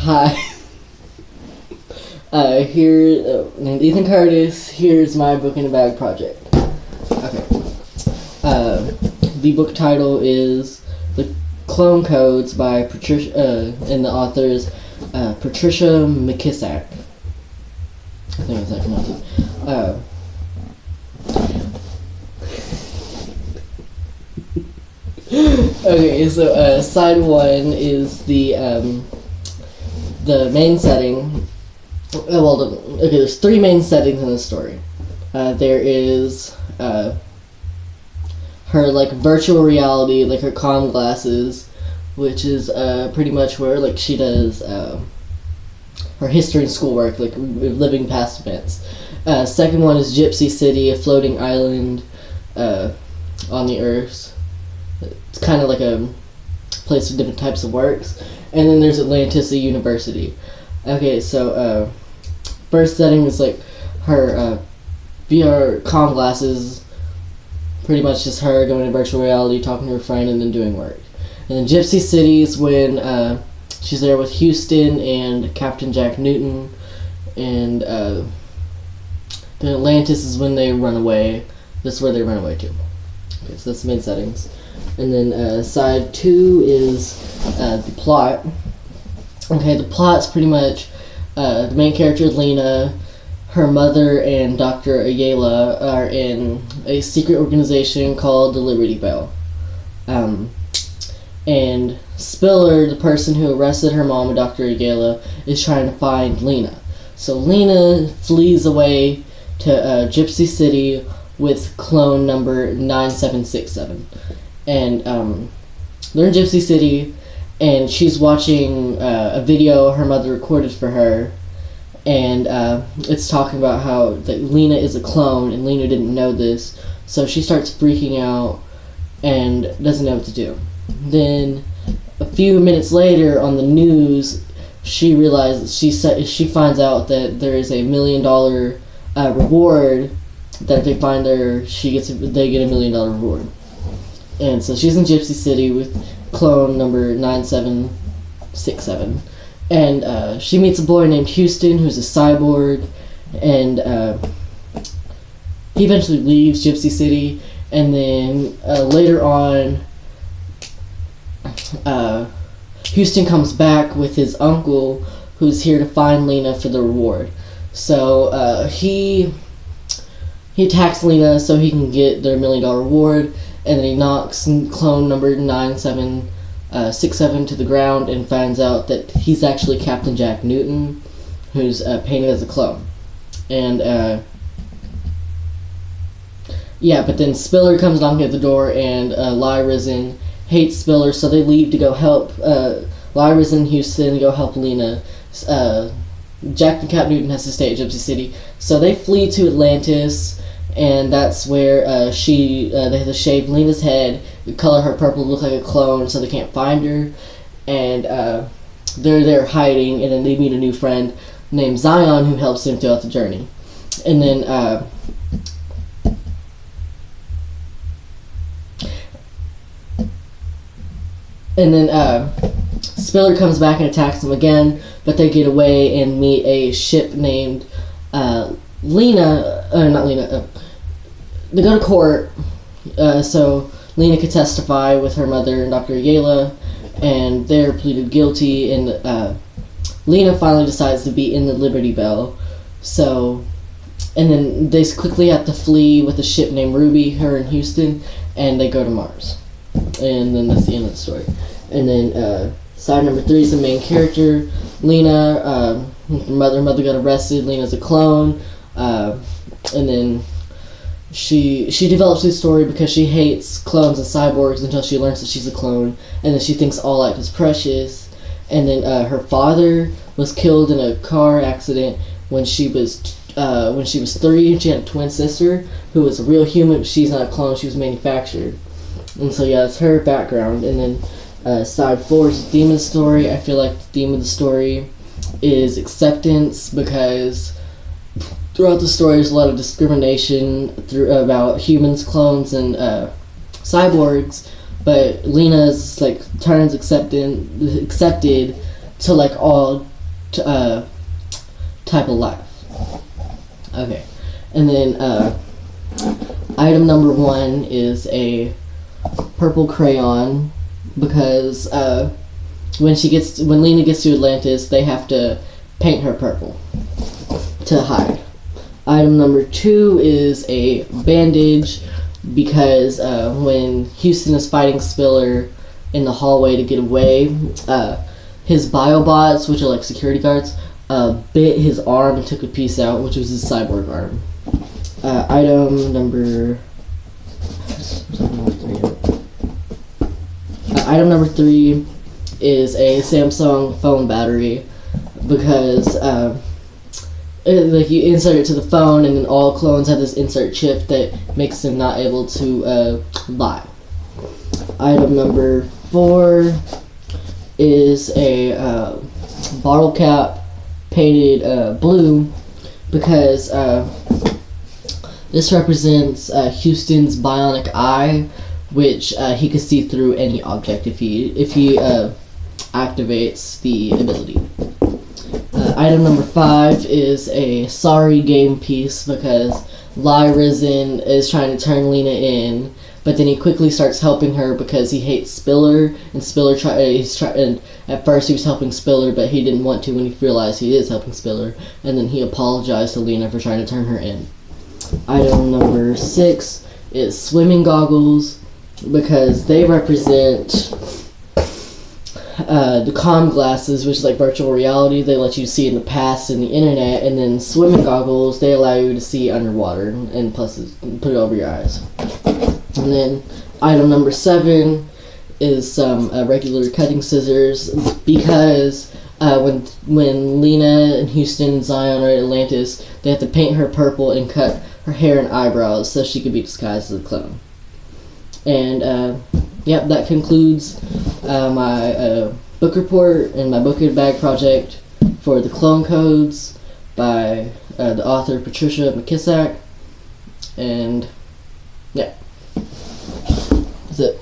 Hi. Named Ethan Curtis. Here's my book in a bag project. Okay. The book title is The Clone Codes by Patricia, and the author is Patricia McKissack. I think that's how I pronounce it. Okay, so side one is the main setting. There's three main settings in the story. There is her virtual reality, her comm glasses, which is pretty much where she does her history and schoolwork, living past events. Second one is Gypsy City, a floating island on the Earth. It's kind of like a place with different types of works. And then there's Atlantis, a university. Okay, so first setting is her VR comm glasses, pretty much just her going to virtual reality, talking to her friend, and then doing work. And then Gypsy City is when she's there with Houston and Captain Jack Newton, and then Atlantis is when they run away. This is where they run away to. Okay, so that's the main settings. And then side two is the plot. Okay, the plot's pretty much the main character, Lena, her mother, and Dr. Ayala are in a secret organization called the Liberty Bell. And Spiller, the person who arrested her mom and Dr. Ayala, is trying to find Lena. So Lena flees away to Gypsy City with clone number 9767. And they're in Gypsy City, and she's watching a video her mother recorded for her, and it's talking about how Lena is a clone, and Lena didn't know this, so she starts freaking out and doesn't know what to do. Then a few minutes later on the news, she realizes she finds out that there is $1 million reward, that if they find her, they get $1 million reward. And so she's in Gypsy City with clone number 9767. And she meets a boy named Houston who's a cyborg. And he eventually leaves Gypsy City. And then later on, Houston comes back with his uncle who's here to find Lena for the reward. So he attacks Lena so he can get their $1 million reward. And then he knocks clone number 9767 to the ground and finds out that he's actually Captain Jack Newton, who's painted as a clone. And but then Spiller comes knocking at the door, and Lyrizon hates Spiller, so they leave to go help Lyrizon and Houston go help Lena. Jack and Cap Newton has to stay at Gypsy City, so they flee to Atlantis. And that's where they have to shave Lena's head, color her purple to look like a clone so they can't find her. And they're there hiding, and then they meet a new friend named Zion who helps them throughout the journey. And then Spiller comes back and attacks them again, but they get away and meet a ship named they go to court, so Lena could testify with her mother and Dr. Ayala, and they're pleaded guilty, and Lena finally decides to be in the Liberty Bell. So, and then they quickly have to flee with a ship named Ruby, her and Houston, and they go to Mars. And then that's the end of the story. And then side number 3 is the main character, Lena. Her mother got arrested. Lena's a clone. And then she develops this story because she hates clones and cyborgs until she learns that she's a clone, and then she thinks all life is precious. And then her father was killed in a car accident when she was 3. She had a twin sister who was a real human, but she's not a clone. She was manufactured. And so that's her background. And then side 4 is the theme of the story. I feel like the theme of the story is acceptance, because throughout the story, there's a lot of discrimination about humans, clones, and cyborgs. But Lena's turns accepted to all type of life. Okay, and then item number 1 is a purple crayon, because when Lena gets to Atlantis, they have to paint her purple to hide. Item number 2 is a bandage, because when Houston is fighting Spiller in the hallway to get away, his biobots, which are like security guards, bit his arm and took a piece out, which was his cyborg arm. Item number 3 is a Samsung phone battery, because like you insert it to the phone, and then all clones have this insert chip that makes them not able to lie. Item number 4 is a bottle cap painted blue, because this represents Houston's bionic eye, which he could see through any object if he activates the ability. Item number 5 is a sorry game piece, because Lie Risen is trying to turn Lena in, but then he quickly starts helping her because he hates Spiller, and Spiller and at first he was helping Spiller, but he didn't want to when he realized he is helping Spiller, and then he apologized to Lena for trying to turn her in. Item number 6 is swimming goggles, because they represent the comm glasses, which is like virtual reality. They let you see in the past and the internet, and then swimming goggles, they allow you to see underwater, and plus put it over your eyes. And then item number 7 is some regular cutting scissors, because when Lena and Houston and Zion are at Atlantis, they have to paint her purple and cut her hair and eyebrows so she could be disguised as a clone. And yep, that concludes my book report and my book in bag project for the Clone Codes by the author Patricia McKissack. And yeah, that's it.